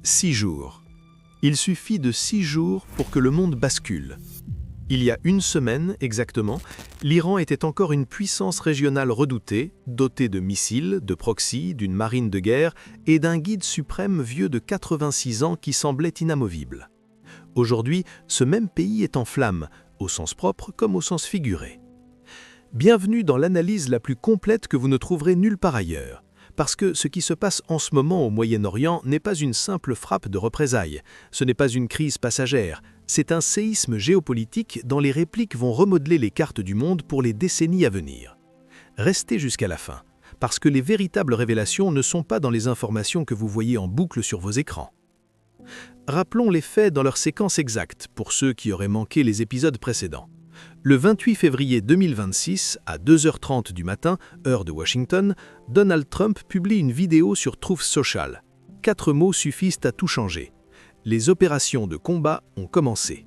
6 jours. Il suffit de 6 jours pour que le monde bascule. Il y a une semaine exactement, l'Iran était encore une puissance régionale redoutée, dotée de missiles, de proxys, d'une marine de guerre et d'un guide suprême vieux de 86 ans qui semblait inamovible. Aujourd'hui, ce même pays est en flammes, au sens propre comme au sens figuré. Bienvenue dans l'analyse la plus complète que vous ne trouverez nulle part ailleurs. Parce que ce qui se passe en ce moment au Moyen-Orient n'est pas une simple frappe de représailles, ce n'est pas une crise passagère, c'est un séisme géopolitique dont les répliques vont remodeler les cartes du monde pour les décennies à venir. Restez jusqu'à la fin, parce que les véritables révélations ne sont pas dans les informations que vous voyez en boucle sur vos écrans. Rappelons les faits dans leur séquence exacte pour ceux qui auraient manqué les épisodes précédents. Le 28 février 2026, à 2h30 du matin, heure de Washington, Donald Trump publie une vidéo sur Truth Social. 4 mots suffisent à tout changer. Les opérations de combat ont commencé.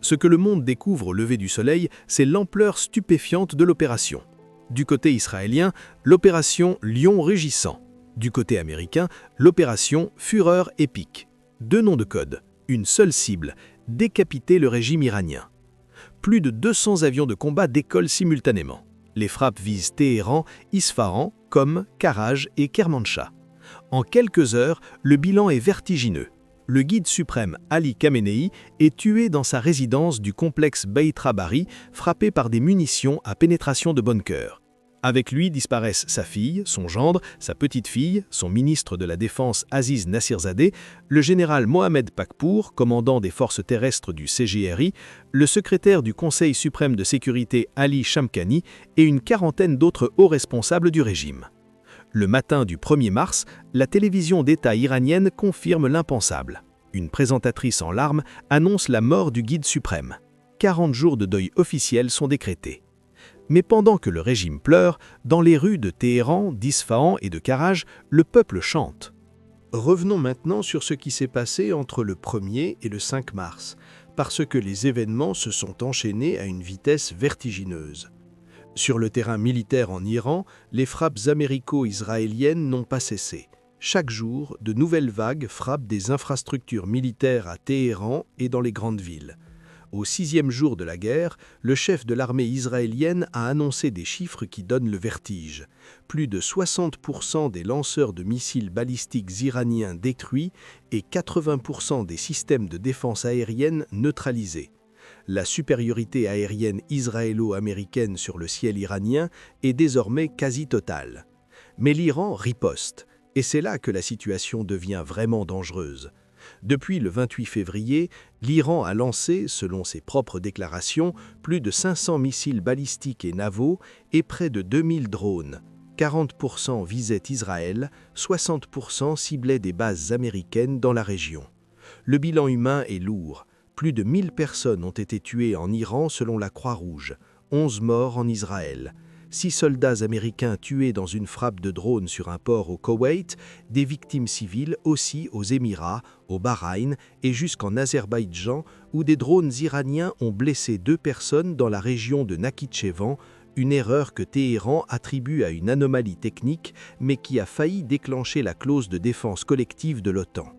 Ce que le monde découvre au lever du soleil, c'est l'ampleur stupéfiante de l'opération. Du côté israélien, l'opération Lion rugissant. Du côté américain, l'opération Fureur épique. 2 noms de code, une seule cible, décapiter le régime iranien. Plus de 200 avions de combat décollent simultanément. Les frappes visent Téhéran, Isfahan, Qom, Karaj et Kermanshah. En quelques heures, le bilan est vertigineux. Le guide suprême Ali Khamenei est tué dans sa résidence du complexe Beit Rabari, frappé par des munitions à pénétration de bunker. Avec lui disparaissent sa fille, son gendre, sa petite-fille, son ministre de la Défense Aziz Nassirzadeh, le général Mohamed Pakpour, commandant des forces terrestres du CGRI, le secrétaire du Conseil suprême de sécurité Ali Shamkhani et une quarantaine d'autres hauts responsables du régime. Le matin du 1er mars, la télévision d'État iranienne confirme l'impensable. Une présentatrice en larmes annonce la mort du guide suprême. 40 jours de deuil officiel sont décrétés. Mais pendant que le régime pleure, dans les rues de Téhéran, d'Isfahan et de Karaj, le peuple chante. Revenons maintenant sur ce qui s'est passé entre le 1er et le 5 mars, parce que les événements se sont enchaînés à une vitesse vertigineuse. Sur le terrain militaire en Iran, les frappes américo-israéliennes n'ont pas cessé. Chaque jour, de nouvelles vagues frappent des infrastructures militaires à Téhéran et dans les grandes villes. Au 6e jour de la guerre, le chef de l'armée israélienne a annoncé des chiffres qui donnent le vertige. Plus de 60% des lanceurs de missiles balistiques iraniens détruits et 80% des systèmes de défense aérienne neutralisés. La supériorité aérienne israélo-américaine sur le ciel iranien est désormais quasi totale. Mais l'Iran riposte, et c'est là que la situation devient vraiment dangereuse. Depuis le 28 février, l'Iran a lancé, selon ses propres déclarations, plus de 500 missiles balistiques et navaux et près de 2000 drones. 40% visaient Israël, 60% ciblaient des bases américaines dans la région. Le bilan humain est lourd. Plus de 1000 personnes ont été tuées en Iran selon la Croix-Rouge, 11 morts en Israël. 6 soldats américains tués dans une frappe de drone sur un port au Koweït, des victimes civiles aussi aux Émirats, au Bahreïn et jusqu'en Azerbaïdjan, où des drones iraniens ont blessé 2 personnes dans la région de Nakhichevan, une erreur que Téhéran attribue à une anomalie technique, mais qui a failli déclencher la clause de défense collective de l'OTAN.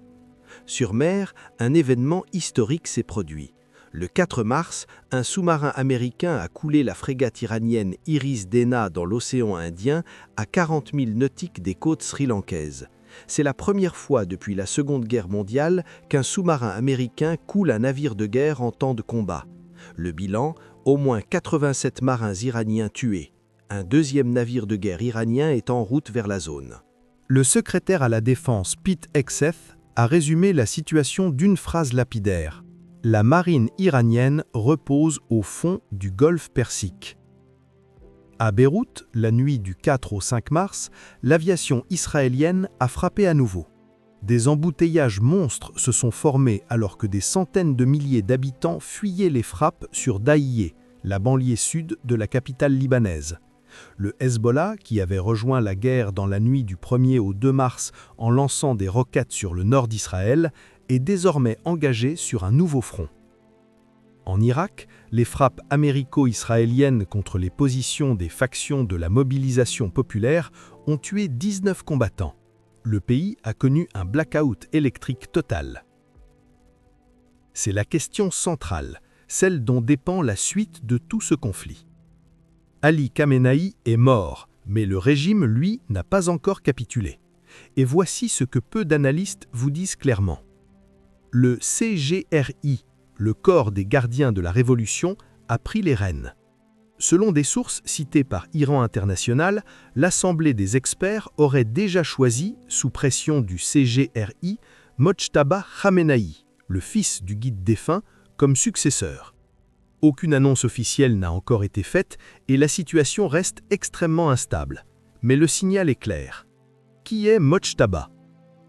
Sur mer, un événement historique s'est produit. Le 4 mars, un sous-marin américain a coulé la frégate iranienne Iris Dena dans l'océan Indien à 40 000 nautiques des côtes sri-lankaises. C'est la première fois depuis la Seconde Guerre mondiale qu'un sous-marin américain coule un navire de guerre en temps de combat. Le bilan, au moins 87 marins iraniens tués. Un 2e navire de guerre iranien est en route vers la zone. Le secrétaire à la Défense Pete Hegseth a résumé la situation d'une phrase lapidaire. La marine iranienne repose au fond du golfe Persique. À Beyrouth, la nuit du 4 au 5 mars, l'aviation israélienne a frappé à nouveau. Des embouteillages monstres se sont formés alors que des centaines de milliers d'habitants fuyaient les frappes sur Dahieh, la banlieue sud de la capitale libanaise. Le Hezbollah, qui avait rejoint la guerre dans la nuit du 1er au 2 mars en lançant des roquettes sur le nord d'Israël, est désormais engagé sur un nouveau front. En Irak, les frappes américo-israéliennes contre les positions des factions de la mobilisation populaire ont tué 19 combattants. le pays a connu un blackout électrique total. C'est la question centrale, celle dont dépend la suite de tout ce conflit. Ali Khamenei est mort, mais le régime, lui, n'a pas encore capitulé. Et voici ce que peu d'analystes vous disent clairement. Le CGRI, le corps des gardiens de la révolution, a pris les rênes. Selon des sources citées par Iran International, l'Assemblée des experts aurait déjà choisi, sous pression du CGRI, Mojtaba Khamenei, le fils du guide défunt, comme successeur. Aucune annonce officielle n'a encore été faite et la situation reste extrêmement instable. Mais le signal est clair. Qui est Mojtaba ?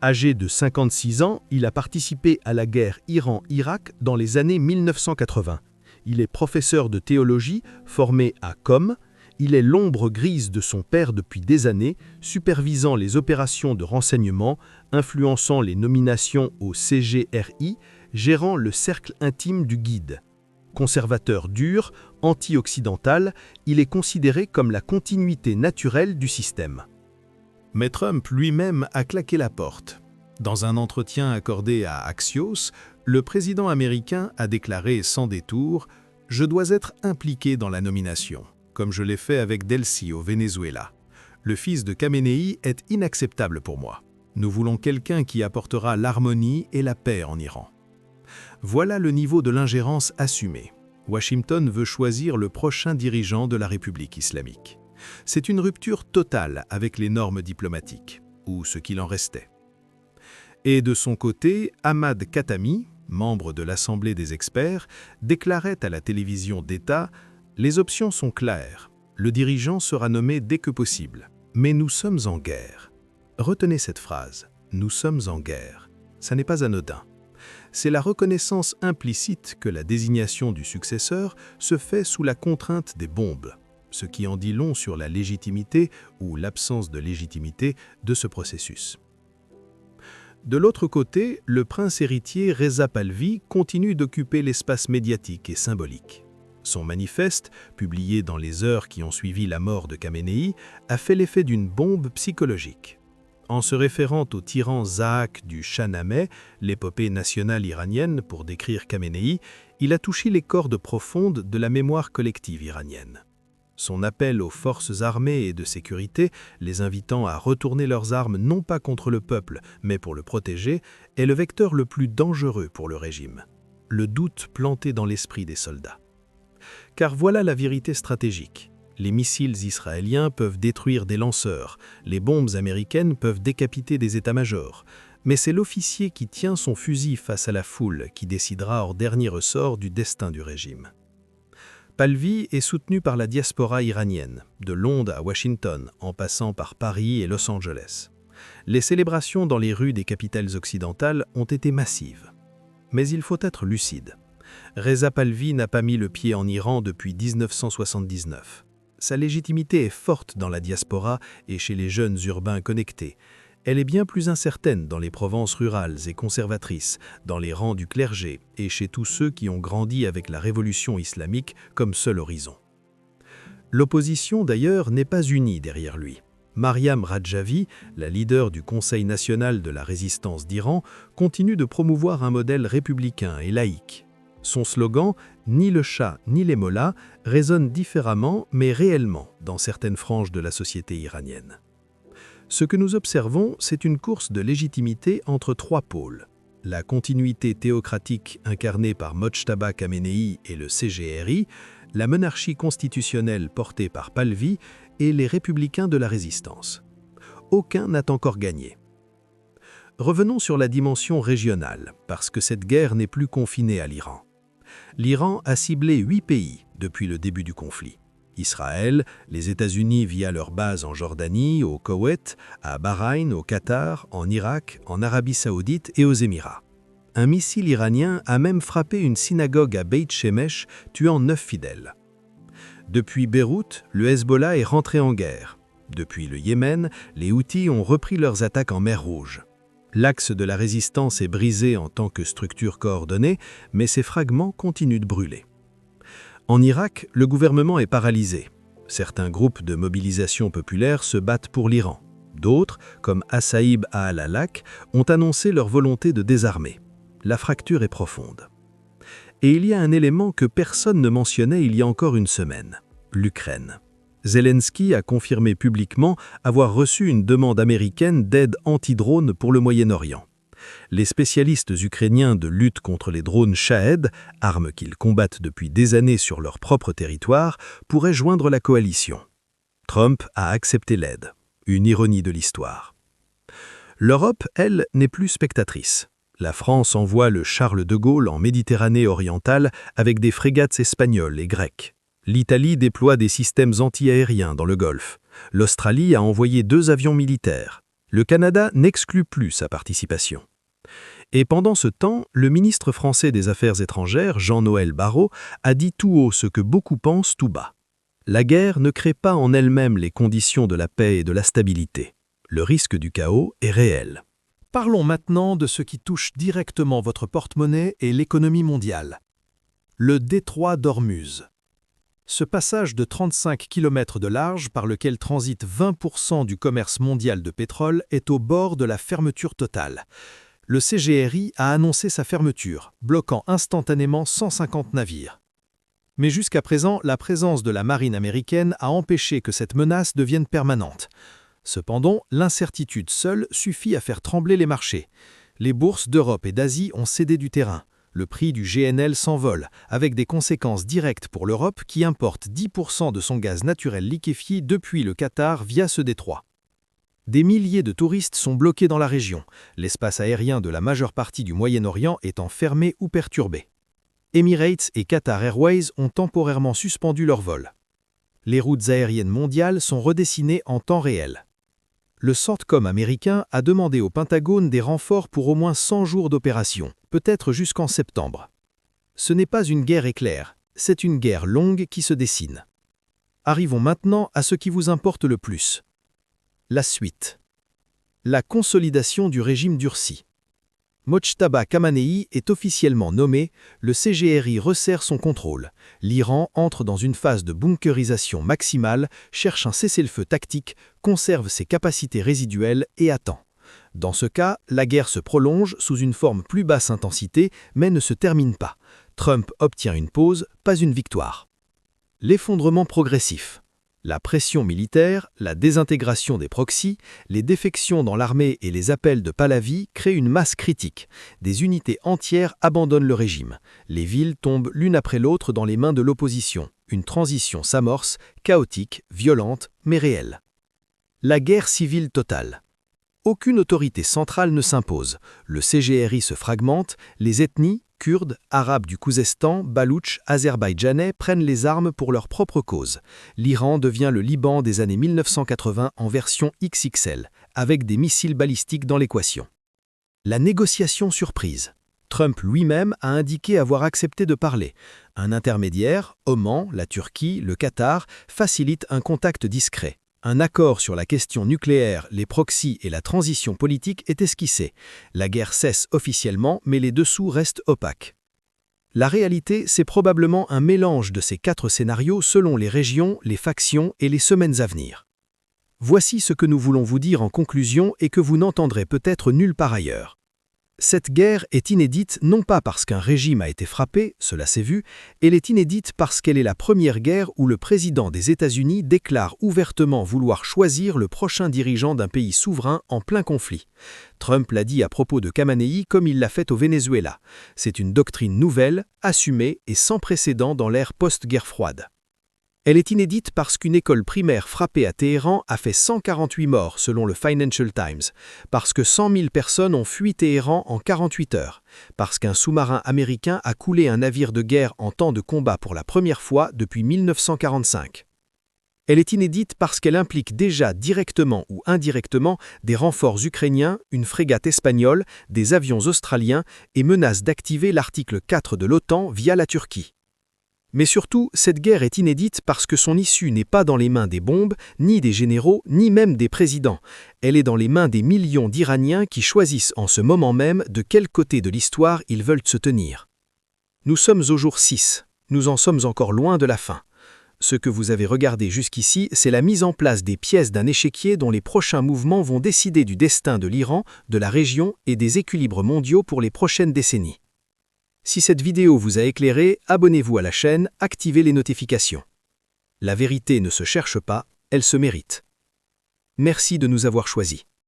Âgé de 56 ans, il a participé à la guerre Iran-Irak dans les années 1980. Il est professeur de théologie, formé à Qom. Il est l'ombre grise de son père depuis des années, supervisant les opérations de renseignement, influençant les nominations au CGRI, gérant le cercle intime du guide. Conservateur dur, anti-occidental, il est considéré comme la continuité naturelle du système. Mais Trump lui-même a claqué la porte. Dans un entretien accordé à Axios, le président américain a déclaré sans détour « Je dois être impliqué dans la nomination, comme je l'ai fait avec Delcy au Venezuela. Le fils de Khamenei est inacceptable pour moi. Nous voulons quelqu'un qui apportera l'harmonie et la paix en Iran. » Voilà le niveau de l'ingérence assumée. Washington veut choisir le prochain dirigeant de la République islamique. C'est une rupture totale avec les normes diplomatiques, ou ce qu'il en restait. Et de son côté, Ahmad Khatami, membre de l'Assemblée des experts, déclarait à la télévision d'État « Les options sont claires. Le dirigeant sera nommé dès que possible. Mais nous sommes en guerre. » Retenez cette phrase. « Nous sommes en guerre. » Ça n'est pas anodin. C'est la reconnaissance implicite que la désignation du successeur se fait sous la contrainte des bombes, ce qui en dit long sur la légitimité ou l'absence de légitimité de ce processus. De l'autre côté, le prince héritier Reza Pahlavi continue d'occuper l'espace médiatique et symbolique. Son manifeste, publié dans les heures qui ont suivi la mort de Khamenei, a fait l'effet d'une bombe psychologique. En se référant au tyran Zahak du Shahnameh, l'épopée nationale iranienne pour décrire Khamenei, il a touché les cordes profondes de la mémoire collective iranienne. Son appel aux forces armées et de sécurité, les invitant à retourner leurs armes non pas contre le peuple, mais pour le protéger, est le vecteur le plus dangereux pour le régime. Le doute planté dans l'esprit des soldats. Car voilà la vérité stratégique. Les missiles israéliens peuvent détruire des lanceurs, les bombes américaines peuvent décapiter des états-majors, mais c'est l'officier qui tient son fusil face à la foule qui décidera en dernier ressort du destin du régime. Pahlavi est soutenu par la diaspora iranienne, de Londres à Washington, en passant par Paris et Los Angeles. Les célébrations dans les rues des capitales occidentales ont été massives. Mais il faut être lucide. Reza Pahlavi n'a pas mis le pied en Iran depuis 1979. Sa légitimité est forte dans la diaspora et chez les jeunes urbains connectés. Elle est bien plus incertaine dans les provinces rurales et conservatrices, dans les rangs du clergé et chez tous ceux qui ont grandi avec la révolution islamique comme seul horizon. L'opposition d'ailleurs n'est pas unie derrière lui. Mariam Rajavi, la leader du Conseil national de la résistance d'Iran, continue de promouvoir un modèle républicain et laïque. Son slogan « Ni le chat ni les mollahs » résonne différemment mais réellement dans certaines franges de la société iranienne. Ce que nous observons, c'est une course de légitimité entre trois pôles. La continuité théocratique incarnée par Mojtaba Khamenei et le CGRI, la monarchie constitutionnelle portée par Pahlavi et les républicains de la résistance. Aucun n'a encore gagné. Revenons sur la dimension régionale, parce que cette guerre n'est plus confinée à l'Iran. L'Iran a ciblé 8 pays depuis le début du conflit. Israël, les États-Unis via leur base en Jordanie, au Koweït, à Bahreïn, au Qatar, en Irak, en Arabie Saoudite et aux Émirats. Un missile iranien a même frappé une synagogue à Beit Shemesh, tuant 9 fidèles. Depuis Beyrouth, le Hezbollah est rentré en guerre. Depuis le Yémen, les Houthis ont repris leurs attaques en mer Rouge. L'axe de la résistance est brisé en tant que structure coordonnée, mais ses fragments continuent de brûler. En Irak, le gouvernement est paralysé. Certains groupes de mobilisation populaire se battent pour l'Iran. D'autres, comme Assaïb al-Alak, ont annoncé leur volonté de désarmer. La fracture est profonde. Et il y a un élément que personne ne mentionnait il y a encore une semaine, l'Ukraine. Zelensky a confirmé publiquement avoir reçu une demande américaine d'aide anti-drone pour le Moyen-Orient. Les spécialistes ukrainiens de lutte contre les drones Shahed, armes qu'ils combattent depuis des années sur leur propre territoire, pourraient joindre la coalition. Trump a accepté l'aide. Une ironie de l'histoire. L'Europe, elle, n'est plus spectatrice. La France envoie le Charles de Gaulle en Méditerranée orientale avec des frégates espagnoles et grecques. L'Italie déploie des systèmes anti-aériens dans le Golfe. L'Australie a envoyé 2 avions militaires. Le Canada n'exclut plus sa participation. Et pendant ce temps, le ministre français des Affaires étrangères, Jean-Noël Barrot, a dit tout haut ce que beaucoup pensent tout bas. La guerre ne crée pas en elle-même les conditions de la paix et de la stabilité. Le risque du chaos est réel. Parlons maintenant de ce qui touche directement votre porte-monnaie et l'économie mondiale. Le détroit d'Ormuz. Ce passage de 35 km de large par lequel transite 20% du commerce mondial de pétrole est au bord de la fermeture totale. Le CGRI a annoncé sa fermeture, bloquant instantanément 150 navires. Mais jusqu'à présent, la présence de la marine américaine a empêché que cette menace devienne permanente. Cependant, l'incertitude seule suffit à faire trembler les marchés. Les bourses d'Europe et d'Asie ont cédé du terrain. Le prix du GNL s'envole, avec des conséquences directes pour l'Europe qui importe 10% de son gaz naturel liquéfié depuis le Qatar via ce détroit. Des milliers de touristes sont bloqués dans la région, l'espace aérien de la majeure partie du Moyen-Orient étant fermé ou perturbé. Emirates et Qatar Airways ont temporairement suspendu leurs vols. Les routes aériennes mondiales sont redessinées en temps réel. Le CENTCOM américain a demandé au Pentagone des renforts pour au moins 100 jours d'opération, peut-être jusqu'en septembre. Ce n'est pas une guerre éclair, c'est une guerre longue qui se dessine. Arrivons maintenant à ce qui vous importe le plus. La suite. La consolidation du régime durci. Mojtaba Khamenei est officiellement nommé, le CGRI resserre son contrôle. L'Iran entre dans une phase de bunkerisation maximale, cherche un cessez-le-feu tactique, conserve ses capacités résiduelles et attend. Dans ce cas, la guerre se prolonge sous une forme plus basse intensité, mais ne se termine pas. Trump obtient une pause, pas une victoire. L'effondrement progressif. La pression militaire, la désintégration des proxys, les défections dans l'armée et les appels de Pahlavi créent une masse critique. Des unités entières abandonnent le régime. Les villes tombent l'une après l'autre dans les mains de l'opposition. Une transition s'amorce, chaotique, violente, mais réelle. La guerre civile totale. Aucune autorité centrale ne s'impose. Le CGRI se fragmente, les ethnies, Kurdes, Arabes du Khouzestan, Baloutches, Azerbaïdjanais prennent les armes pour leur propre cause. L'Iran devient le Liban des années 1980 en version XXL, avec des missiles balistiques dans l'équation. La négociation surprise. Trump lui-même a indiqué avoir accepté de parler. Un intermédiaire, Oman, la Turquie, le Qatar, facilite un contact discret. Un accord sur la question nucléaire, les proxys et la transition politique est esquissé. La guerre cesse officiellement, mais les dessous restent opaques. La réalité, c'est probablement un mélange de ces 4 scénarios selon les régions, les factions et les semaines à venir. Voici ce que nous voulons vous dire en conclusion et que vous n'entendrez peut-être nulle part ailleurs. Cette guerre est inédite non pas parce qu'un régime a été frappé, cela s'est vu, elle est inédite parce qu'elle est la première guerre où le président des États-Unis déclare ouvertement vouloir choisir le prochain dirigeant d'un pays souverain en plein conflit. Trump l'a dit à propos de Khamenei comme il l'a fait au Venezuela. C'est une doctrine nouvelle, assumée et sans précédent dans l'ère post-guerre froide. Elle est inédite parce qu'une école primaire frappée à Téhéran a fait 148 morts selon le Financial Times, parce que 100 000 personnes ont fui Téhéran en 48 heures, parce qu'un sous-marin américain a coulé un navire de guerre en temps de combat pour la première fois depuis 1945. Elle est inédite parce qu'elle implique déjà directement ou indirectement des renforts ukrainiens, une frégate espagnole, des avions australiens et menace d'activer l'article 4 de l'OTAN via la Turquie. Mais surtout, cette guerre est inédite parce que son issue n'est pas dans les mains des bombes, ni des généraux, ni même des présidents. Elle est dans les mains des millions d'Iraniens qui choisissent en ce moment même de quel côté de l'histoire ils veulent se tenir. Nous sommes au jour 6. Nous en sommes encore loin de la fin. Ce que vous avez regardé jusqu'ici, c'est la mise en place des pièces d'un échiquier dont les prochains mouvements vont décider du destin de l'Iran, de la région et des équilibres mondiaux pour les prochaines décennies. Si cette vidéo vous a éclairé, abonnez-vous à la chaîne, activez les notifications. La vérité ne se cherche pas, elle se mérite. Merci de nous avoir choisis.